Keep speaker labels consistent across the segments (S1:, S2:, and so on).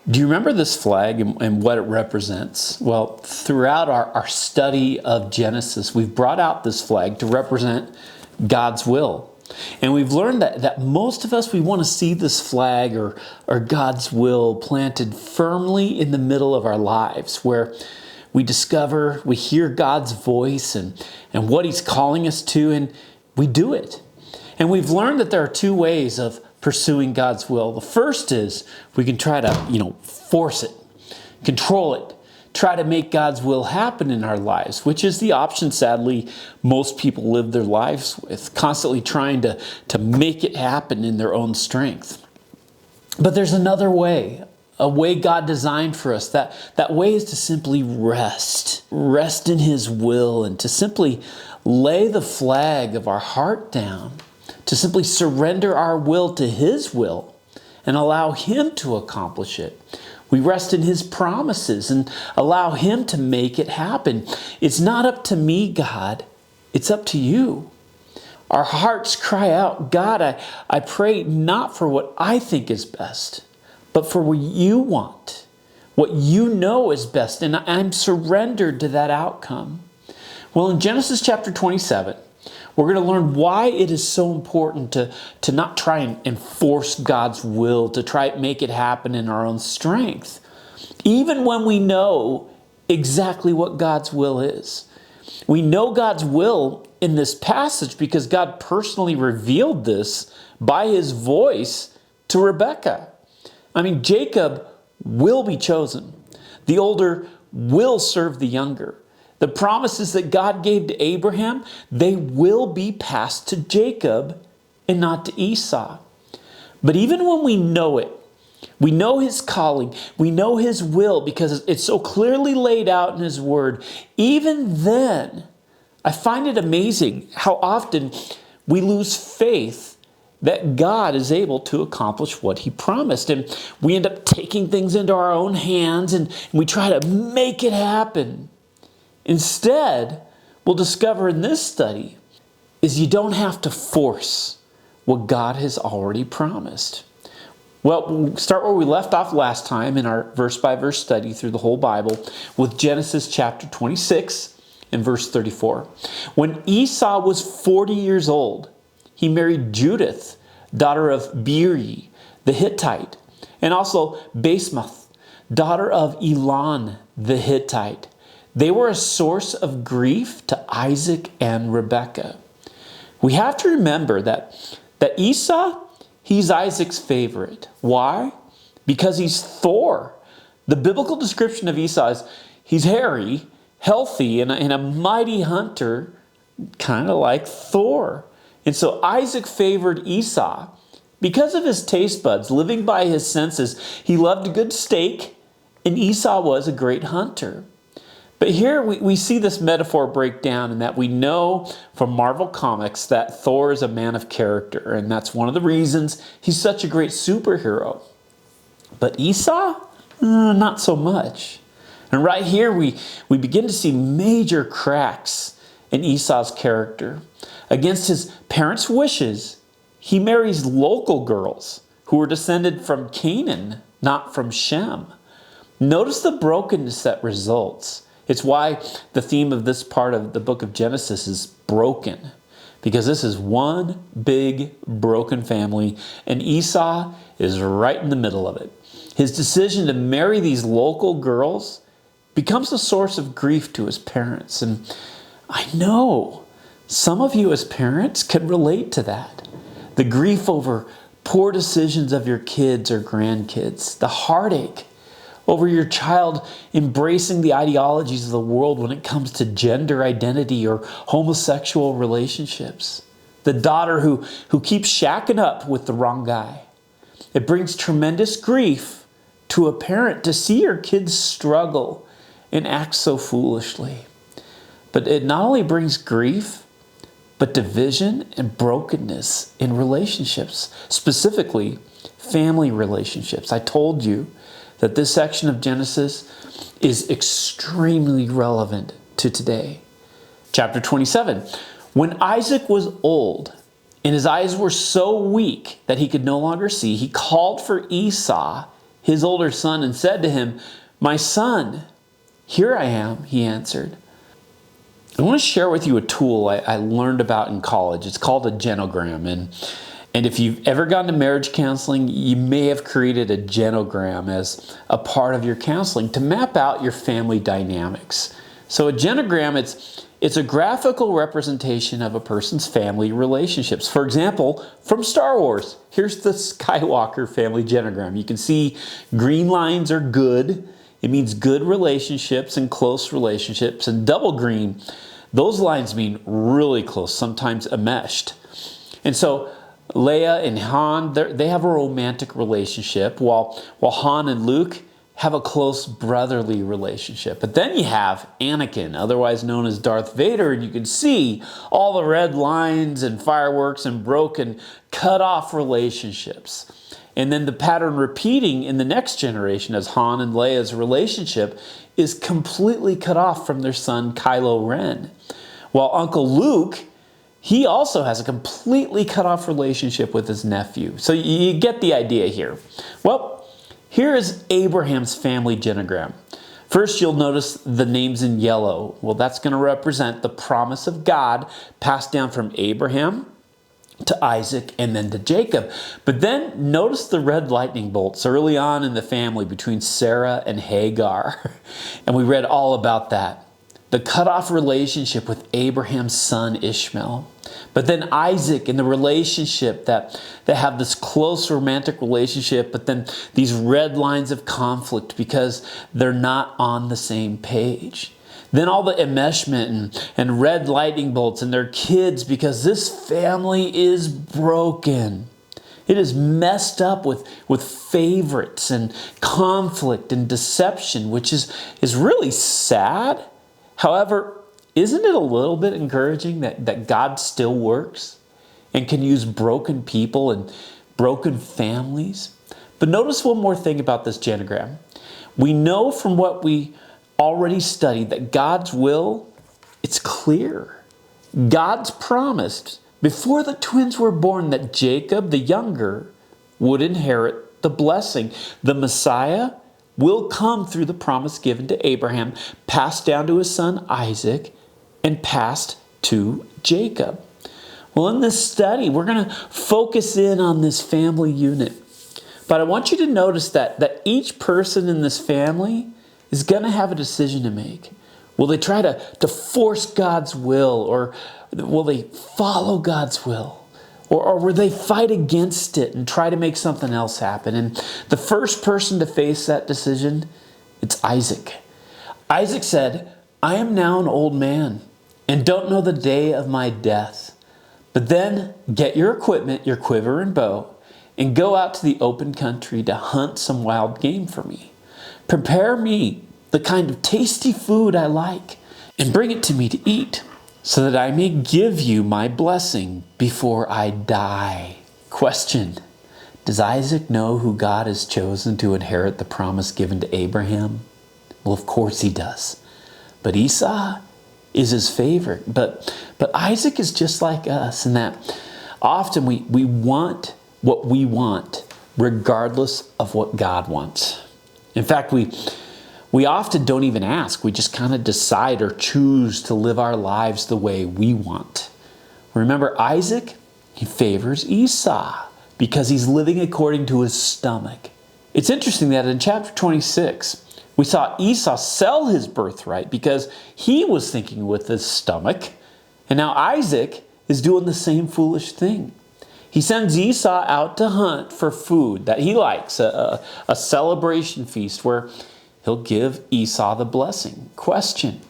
S1: Do you remember this flag and what it represents? Well, throughout our study of Genesis, we've brought out this flag to represent God's will. And we've learned that most of us, we want to see this flag or God's will planted firmly in the middle of our lives, where we discover, we hear God's voice and what He's calling us to, and we do it. And we've learned that there are two ways of pursuing God's will. The first is we can try to, force it, control it, try to make God's will happen in our lives, which is the option, sadly, most people live their lives with, constantly trying to make it happen in their own strength. But there's another way, a way God designed for us. That way is to simply rest in His will, and to simply lay the flag of our heart down, to simply surrender our will to His will and allow Him to accomplish it. We rest in His promises and allow Him to make it happen. It's not up to me, God. It's up to You. Our hearts cry out, God, I pray not for what I think is best, but for what You want, what You know is best, and I'm surrendered to that outcome. Well, in Genesis chapter 27, we're going to learn why it is so important to not try and enforce God's will, to try and make it happen in our own strength, even when we know exactly what God's will is. We know God's will in this passage because God personally revealed this by His voice to Rebekah. Jacob will be chosen. The older will serve the younger. The promises that God gave to Abraham, they will be passed to Jacob and not to Esau. But even when we know it, we know His calling, we know His will because it's so clearly laid out in His Word, even then, I find it amazing how often we lose faith that God is able to accomplish what He promised. And we end up taking things into our own hands and we try to make it happen. Instead, we'll discover in this study is you don't have to force what God has already promised. Well, we'll start where we left off last time in our verse-by-verse study through the whole Bible with Genesis chapter 26 and verse 34. When Esau was 40 years old, he married Judith, daughter of Beeri, the Hittite, and also Basemath, daughter of Elon, the Hittite. They were a source of grief to Isaac and Rebekah. We have to remember that Esau, he's Isaac's favorite. Why? Because he's Thor. The biblical description of Esau is he's hairy, healthy, and a mighty hunter, kind of like Thor. And so Isaac favored Esau because of his taste buds, living by his senses. He loved a good steak, and Esau was a great hunter. But here we see this metaphor break down in that we know from Marvel Comics that Thor is a man of character, and that's one of the reasons he's such a great superhero. But Esau? Not so much. And right here we begin to see major cracks in Esau's character. Against his parents' wishes, he marries local girls who were descended from Canaan, not from Shem. Notice the brokenness that results. It's why the theme of this part of the book of Genesis is broken, because this is one big broken family, and Esau is right in the middle of it. His decision to marry these local girls becomes a source of grief to his parents. And I know some of you as parents can relate to that. The grief over poor decisions of your kids or grandkids, the heartache over your child embracing the ideologies of the world when it comes to gender identity or homosexual relationships. The daughter who keeps shacking up with the wrong guy. It brings tremendous grief to a parent to see your kids struggle and act so foolishly. But it not only brings grief, but division and brokenness in relationships, specifically family relationships. I told you that this section of Genesis is extremely relevant to today. Chapter 27. When Isaac was old and his eyes were so weak that he could no longer see, he called for Esau, his older son, and said to him, "My son." "Here I am," he answered. I want to share with you a tool I learned about in college. It's called a genogram. And if you've ever gone to marriage counseling, you may have created a genogram as a part of your counseling to map out your family dynamics. So a genogram, it's a graphical representation of a person's family relationships. For example, from Star Wars, here's the Skywalker family genogram. You can see green lines are good. It means good relationships and close relationships. And double green, those lines mean really close, sometimes enmeshed. And so Leia and Han, they have a romantic relationship, while Han and Luke have a close brotherly relationship. But then you have Anakin, otherwise known as Darth Vader, and you can see all the red lines and fireworks and broken, cut off relationships. And then the pattern repeating in the next generation as Han and Leia's relationship is completely cut off from their son Kylo Ren. While Uncle Luke, he also has a completely cut off relationship with his nephew. So you get the idea here. Well, here is Abraham's family genogram. First, you'll notice the names in yellow. Well, that's going to represent the promise of God passed down from Abraham to Isaac and then to Jacob. But then notice the red lightning bolts early on in the family between Sarah and Hagar. And we read all about that. The cut-off relationship with Abraham's son Ishmael. But then Isaac and the relationship that they have this close romantic relationship, but then these red lines of conflict because they're not on the same page. Then all the enmeshment and red lightning bolts and their kids because this family is broken. It is messed up with favorites and conflict and deception, which is really sad. However, isn't it a little bit encouraging that God still works and can use broken people and broken families? But notice one more thing about this genogram. We know from what we already studied that God's will, it's clear. God's promised before the twins were born that Jacob, the younger, would inherit the blessing. The Messiah will come through the promise given to Abraham, passed down to his son Isaac, and passed to Jacob. Well, in this study, we're going to focus in on this family unit. But I want you to notice that each person in this family is going to have a decision to make. Will they try to force God's will, or will they follow God's will? Or will they fight against it and try to make something else happen? And the first person to face that decision, it's Isaac. Isaac said, "I am now an old man and don't know the day of my death. But then get your equipment, your quiver and bow, and go out to the open country to hunt some wild game for me. Prepare me the kind of tasty food I like and bring it to me to eat, so that I may give you my blessing before I die." Question: does Isaac know who God has chosen to inherit the promise given to Abraham? Well, of course he does. But Esau is his favorite. But Isaac is just like us in that often we want what we want regardless of what God wants. In fact, we often don't even ask. We just kind of decide or choose to live our lives the way we want. Remember, Isaac, he favors Esau because he's living according to his stomach. It's interesting that in chapter 26, we saw Esau sell his birthright because he was thinking with his stomach. And now Isaac is doing the same foolish thing. He sends Esau out to hunt for food that he likes, a celebration feast where he'll give Esau the blessing. Question: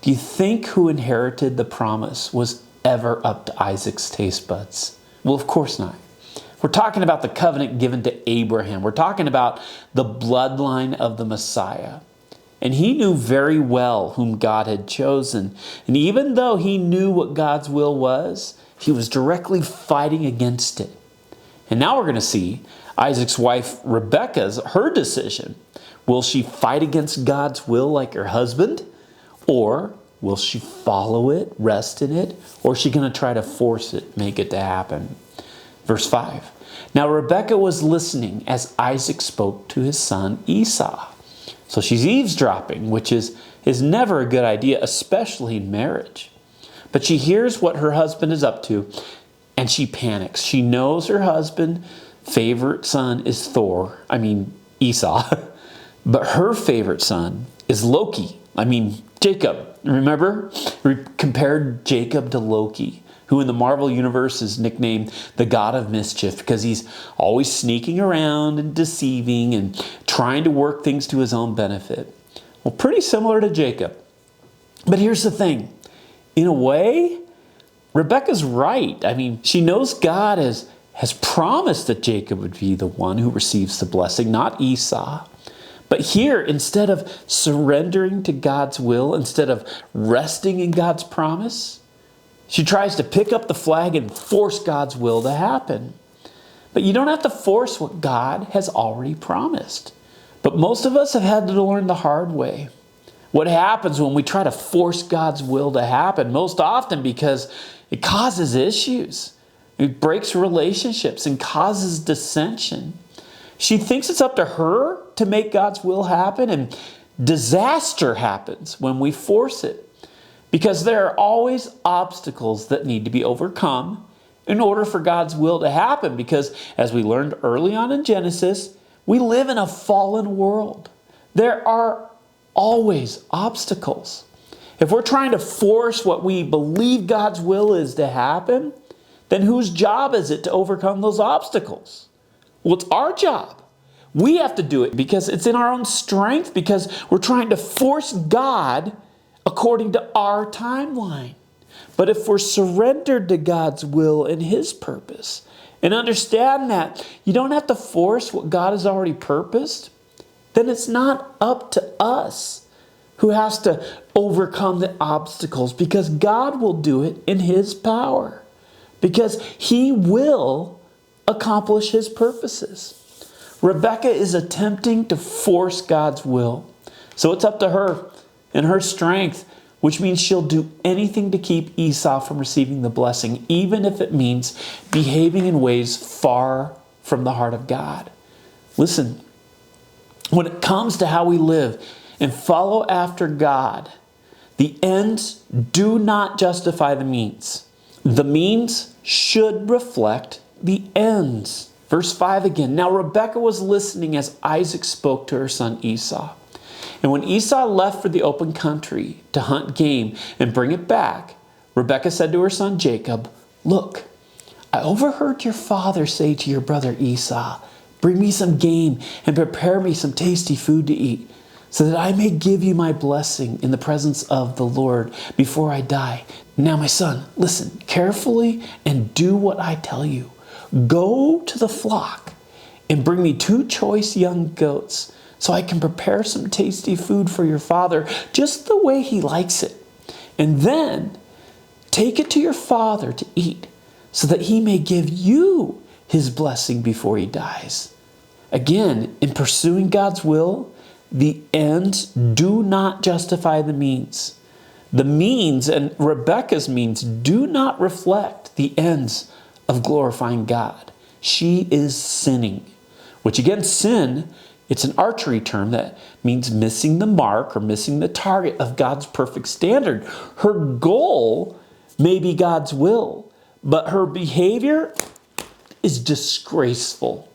S1: do you think who inherited the promise was ever up to Isaac's taste buds? Well, of course not. We're talking about the covenant given to Abraham. We're talking about the bloodline of the Messiah. And he knew very well whom God had chosen. And even though he knew what God's will was, he was directly fighting against it. And now we're going to see Isaac's wife Rebekah's, her decision. Will she fight against God's will like her husband? Or will she follow it, rest in it? Or is she going to try to force it, make it to happen? Verse 5. Now Rebekah was listening as Isaac spoke to his son Esau. So she's eavesdropping, which is never a good idea, especially in marriage. But she hears what her husband is up to, and she panics. She knows her husband's favorite son is Esau. But her favorite son is Jacob. Remember? We compared Jacob to Loki, who in the Marvel universe is nicknamed the God of Mischief because he's always sneaking around and deceiving and trying to work things to his own benefit. Well, pretty similar to Jacob. But here's the thing. In a way, Rebekah's right. She knows God has promised that Jacob would be the one who receives the blessing, not Esau. But here, instead of surrendering to God's will, instead of resting in God's promise, she tries to pick up the flag and force God's will to happen. But you don't have to force what God has already promised. But most of us have had to learn the hard way. What happens when we try to force God's will to happen? Most often because it causes issues. It breaks relationships and causes dissension. She thinks it's up to her to make God's will happen, and disaster happens when we force it. Because there are always obstacles that need to be overcome in order for God's will to happen. Because as we learned early on in Genesis, we live in a fallen world. There are always obstacles. If we're trying to force what we believe God's will is to happen, then whose job is it to overcome those obstacles? Well, it's our job. We have to do it because it's in our own strength, because we're trying to force God according to our timeline. But if we're surrendered to God's will and His purpose, and understand that you don't have to force what God has already purposed, then it's not up to us who has to overcome the obstacles, because God will do it in His power, because He will accomplish His purposes. Rebekah is attempting to force God's will. So it's up to her and her strength, which means she'll do anything to keep Esau from receiving the blessing, even if it means behaving in ways far from the heart of God. Listen, when it comes to how we live and follow after God, the ends do not justify the means. The means should reflect the ends. Verse 5 again. Now Rebekah was listening as Isaac spoke to her son Esau. And when Esau left for the open country to hunt game and bring it back, Rebekah said to her son Jacob, "Look, I overheard your father say to your brother Esau, 'Bring me some game and prepare me some tasty food to eat, so that I may give you my blessing in the presence of the Lord before I die. Now, my son, listen carefully and do what I tell you. Go to the flock and bring me 2 choice young goats, so I can prepare some tasty food for your father, just the way he likes it. And then take it to your father to eat, so that he may give you his blessing before he dies.'" Again, in pursuing God's will, the ends do not justify the means. The means, and Rebekah's means, do not reflect the ends of glorifying God. She is sinning. Which again, sin, it's an archery term that means missing the mark or missing the target of God's perfect standard. Her goal may be God's will, but her behavior is disgraceful.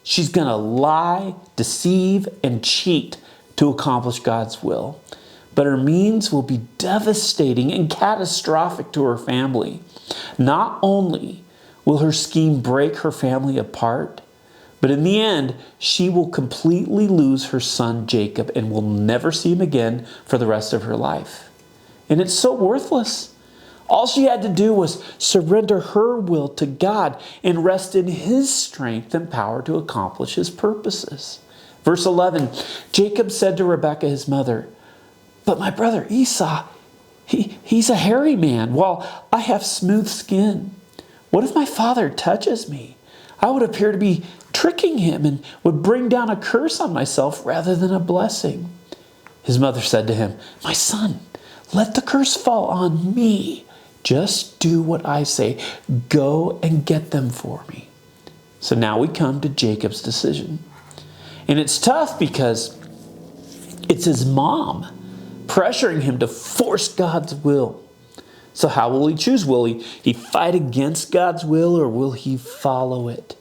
S1: She's going to lie, deceive, and cheat to accomplish God's will. But her means will be devastating and catastrophic to her family. Not only will her scheme break her family apart, but in the end, she will completely lose her son Jacob and will never see him again for the rest of her life. And it's so worthless. All she had to do was surrender her will to God and rest in His strength and power to accomplish His purposes. Verse 11, Jacob said to Rebekah, his mother, "But my brother Esau, he's a hairy man, while I have smooth skin. What if my father touches me? I would appear to be tricking him and would bring down a curse on myself rather than a blessing." His mother said to him, "My son, let the curse fall on me. Just do what I say. Go and get them for me." So now we come to Jacob's decision. And it's tough because it's his mom pressuring him to force God's will. So how will he choose? Will he fight against God's will, or will he follow it?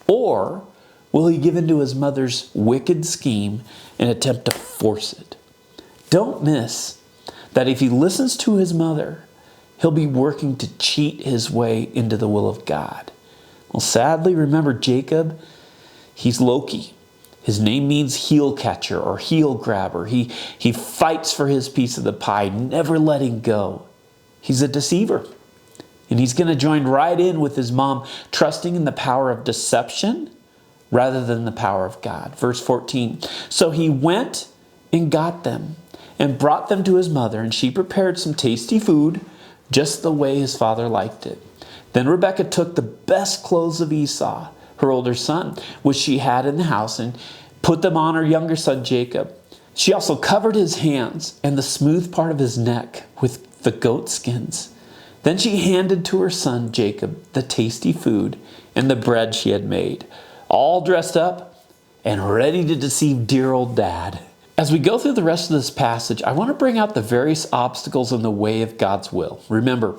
S1: Or will he give in to his mother's wicked scheme and attempt to force it? Don't miss that if he listens to his mother, he'll be working to cheat his way into the will of God. Well, sadly, remember Jacob, he's Loki. His name means heel catcher or heel grabber. He fights for his piece of the pie, never letting go. He's a deceiver. And he's going to join right in with his mom, trusting in the power of deception rather than the power of God. Verse 14, so he went and got them and brought them to his mother, and she prepared some tasty food just the way his father liked it. Then Rebekah took the best clothes of Esau, her older son, which she had in the house, and put them on her younger son Jacob. She also covered his hands and the smooth part of his neck with the goat skins. Then she handed to her son Jacob the tasty food and the bread she had made, all dressed up and ready to deceive dear old dad. As we go through the rest of this passage, I want to bring out the various obstacles in the way of God's will. Remember,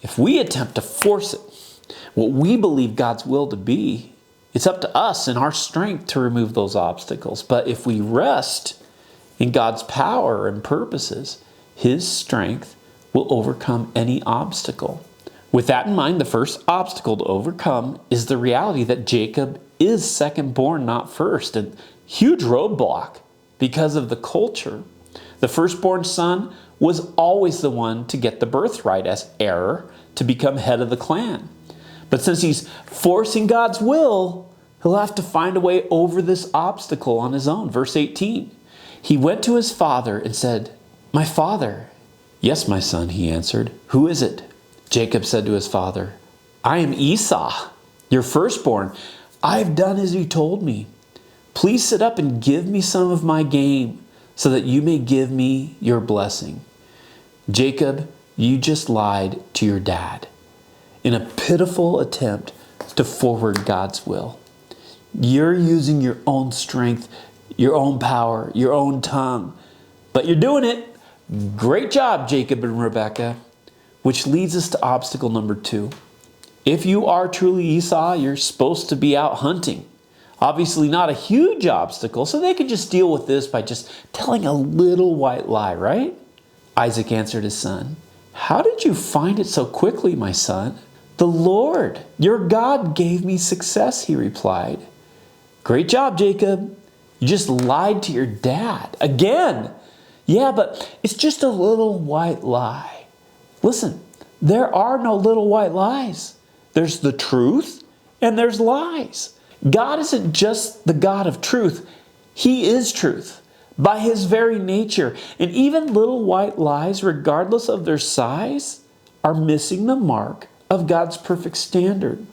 S1: if we attempt to force it, what we believe God's will to be, it's up to us and our strength to remove those obstacles. But if we rest in God's power and purposes, His strength will overcome any obstacle. With that in mind, the first obstacle to overcome is the reality that Jacob is second born, not first. A huge roadblock because of the culture. The firstborn son was always the one to get the birthright as heir to become head of the clan. But since he's forcing God's will, he'll have to find a way over this obstacle on his own. Verse 18, he went to his father and said, "My father." "Yes, my son," he answered. "Who is it?" Jacob said to his father, "I am Esau, your firstborn. I've done as you told me. Please sit up and give me some of my game, so that you may give me your blessing." Jacob, you just lied to your dad in a pitiful attempt to forward God's will. You're using your own strength, your own power, your own tongue, but you're doing it. Great job, Jacob and Rebekah. Which leads us to obstacle number 2. If you are truly Esau, you're supposed to be out hunting. Obviously not a huge obstacle, so they could just deal with this by just telling a little white lie, right? Isaac answered his son, "How did you find it so quickly, my son?" "The Lord, your God, gave me success," he replied. "Great job, Jacob. You just lied to your dad. Again." "Yeah, but it's just a little white lie." Listen, there are no little white lies. There's the truth and there's lies. God isn't just the God of truth. He is truth by His very nature. And even little white lies, regardless of their size, are missing the mark of God's perfect standard.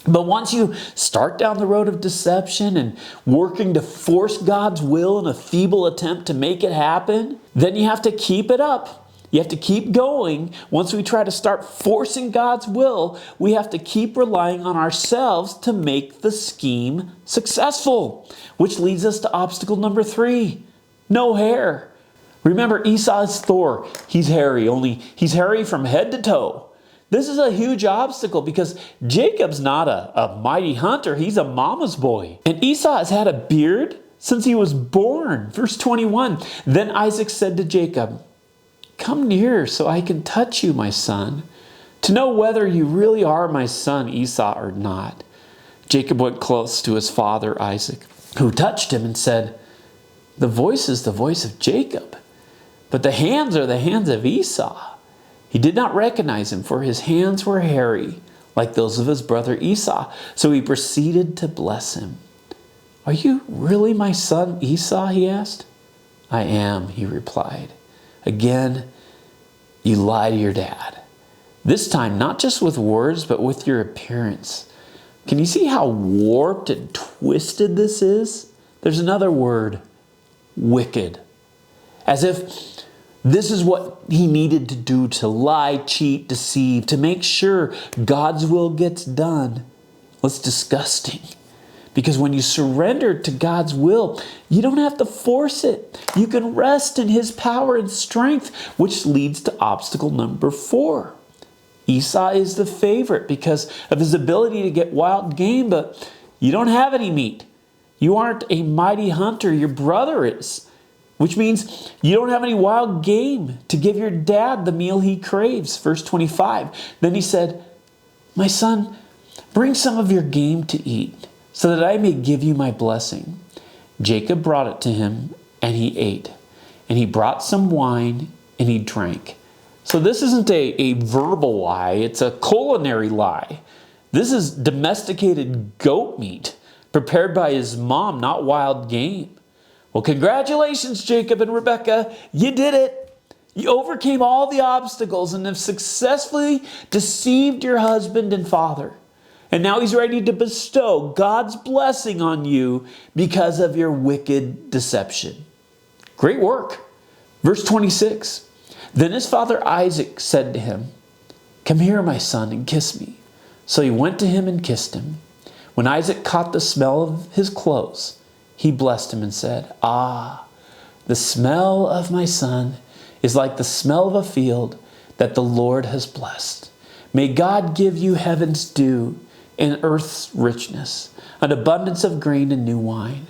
S1: But once you start down the road of deception and working to force God's will in a feeble attempt to make it happen, then you have to keep it up. You have to keep going. Once we try to start forcing God's will, we have to keep relying on ourselves to make the scheme successful. Which leads us to obstacle number 3. No hair. Remember, Esau is Thor. He's hairy, only he's hairy from head to toe. This is a huge obstacle because Jacob's not a mighty hunter. He's a mama's boy. And Esau has had a beard since he was born. Verse 21, then Isaac said to Jacob, "Come near so I can touch you, my son, to know whether you really are my son Esau or not." Jacob went close to his father Isaac, who touched him and said, "The voice is the voice of Jacob, but the hands are the hands of Esau." He did not recognize him, for his hands were hairy, like those of his brother Esau. So he proceeded to bless him. "Are you really my son Esau?" he asked. "I am," he replied. "Again, you lie to your dad. This time, not just with words, but with your appearance." Can you see how warped and twisted this is? There's another word, wicked. As if this is what he needed to do to lie, cheat, deceive, to make sure God's will gets done. Well, it's disgusting. Because when you surrender to God's will, you don't have to force it. You can rest in His power and strength, which leads to obstacle number 4. Esau is the favorite because of his ability to get wild game, but you don't have any meat. You aren't a mighty hunter, your brother is. Which means you don't have any wild game to give your dad the meal he craves. Verse 25. Then he said, "My son, bring some of your game to eat, so that I may give you my blessing." Jacob brought it to him, and he ate. And he brought some wine, and he drank. So this isn't a verbal lie, it's a culinary lie. This is domesticated goat meat, prepared by his mom, not wild game. Well, congratulations, Jacob and Rebekah. You did it. You overcame all the obstacles and have successfully deceived your husband and father. And now he's ready to bestow God's blessing on you because of your wicked deception. Great work. Verse 26. Then his father Isaac said to him, "Come here, my son, and kiss me." So he went to him and kissed him. When Isaac caught the smell of his clothes, he blessed him and said, "Ah, the smell of my son is like the smell of a field that the Lord has blessed. May God give you heaven's dew and earth's richness, an abundance of grain and new wine.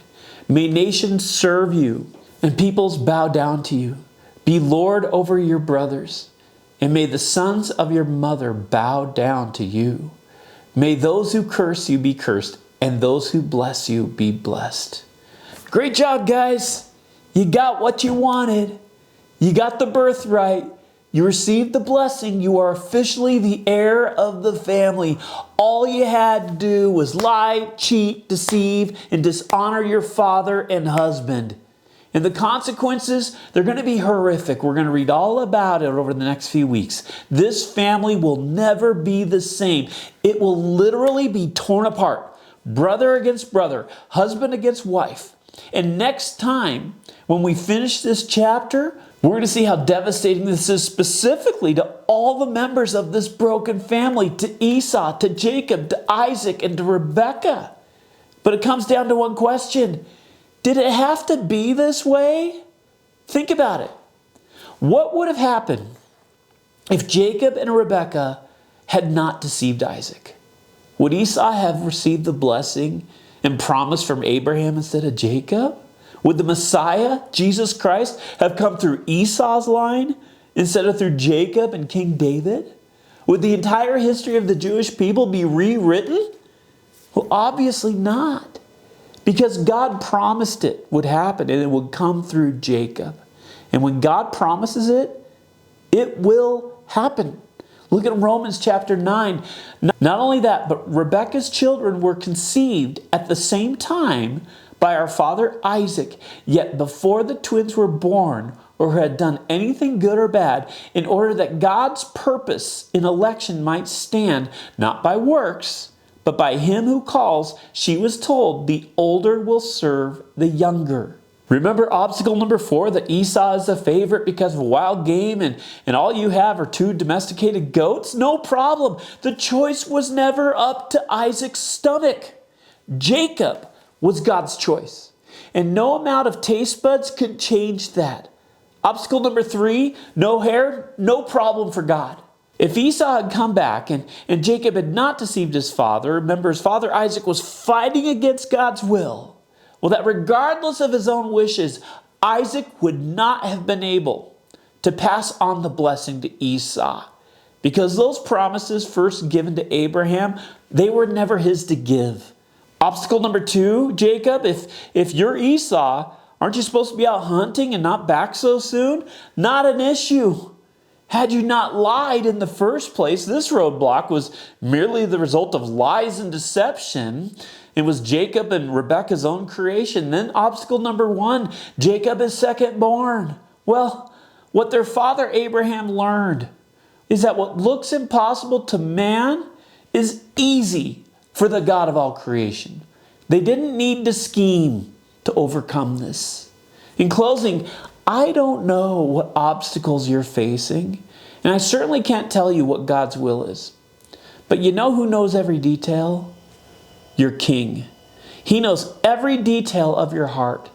S1: May nations serve you and peoples bow down to you. Be Lord over your brothers, and may the sons of your mother bow down to you. May those who curse you be cursed, and those who bless you be blessed." Great job, guys. You got what you wanted. You got the birthright. You received the blessing. You are officially the heir of the family. All you had to do was lie, cheat, deceive, and dishonor your father and husband. And the consequences, they're going to be horrific. We're going to read all about it over the next few weeks. This family will never be the same. It will literally be torn apart. Brother against brother, husband against wife. And next time, when we finish this chapter, we're going to see how devastating this is specifically to all the members of this broken family, to Esau, to Jacob, to Isaac, and to Rebekah. But it comes down to one question. Did it have to be this way? Think about it. What would have happened if Jacob and Rebekah had not deceived Isaac? Would Esau have received the blessing and promise from Abraham instead of Jacob? Would the Messiah, Jesus Christ, have come through Esau's line instead of through Jacob and King David? Would the entire history of the Jewish people be rewritten? Well, obviously not. Because God promised it would happen and it would come through Jacob. And when God promises it, it will happen. Look at Romans chapter 9. Not only that, but Rebekah's children were conceived at the same time by our father Isaac. Yet before the twins were born or had done anything good or bad, in order that God's purpose in election might stand, not by works, but by him who calls, she was told, the older will serve the younger. Remember obstacle number 4, that Esau is the favorite because of wild game and all you have are 2 domesticated goats? No problem. The choice was never up to Isaac's stomach. Jacob was God's choice. And no amount of taste buds could change that. Obstacle number 3, no hair, no problem for God. If Esau had come back and Jacob had not deceived his father, remember his father Isaac was fighting against God's will. Well, that regardless of his own wishes, Isaac would not have been able to pass on the blessing to Esau. Because those promises first given to Abraham, they were never his to give. Obstacle number 2, Jacob, if you're Esau, aren't you supposed to be out hunting and not back so soon? Not an issue. Had you not lied in the first place, this roadblock was merely the result of lies and deception. It was Jacob and Rebekah's own creation. Then obstacle number 1, Jacob is second born. Well, what their father Abraham learned is that what looks impossible to man is easy for the God of all creation. They didn't need to scheme to overcome this. In closing, I don't know what obstacles you're facing, and I certainly can't tell you what God's will is. But you know who knows every detail? your king. He knows every detail of your heart.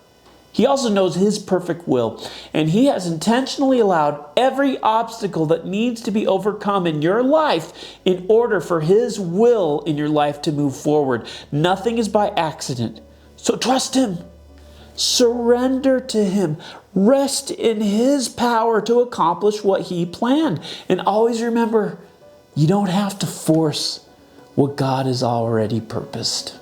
S1: He also knows his perfect will, and he has intentionally allowed every obstacle that needs to be overcome in your life in order for his will in your life to move forward. Nothing is by accident. So trust him. Surrender to him. Rest in his power to accomplish what he planned. And always remember, you don't have to force what God has already purposed.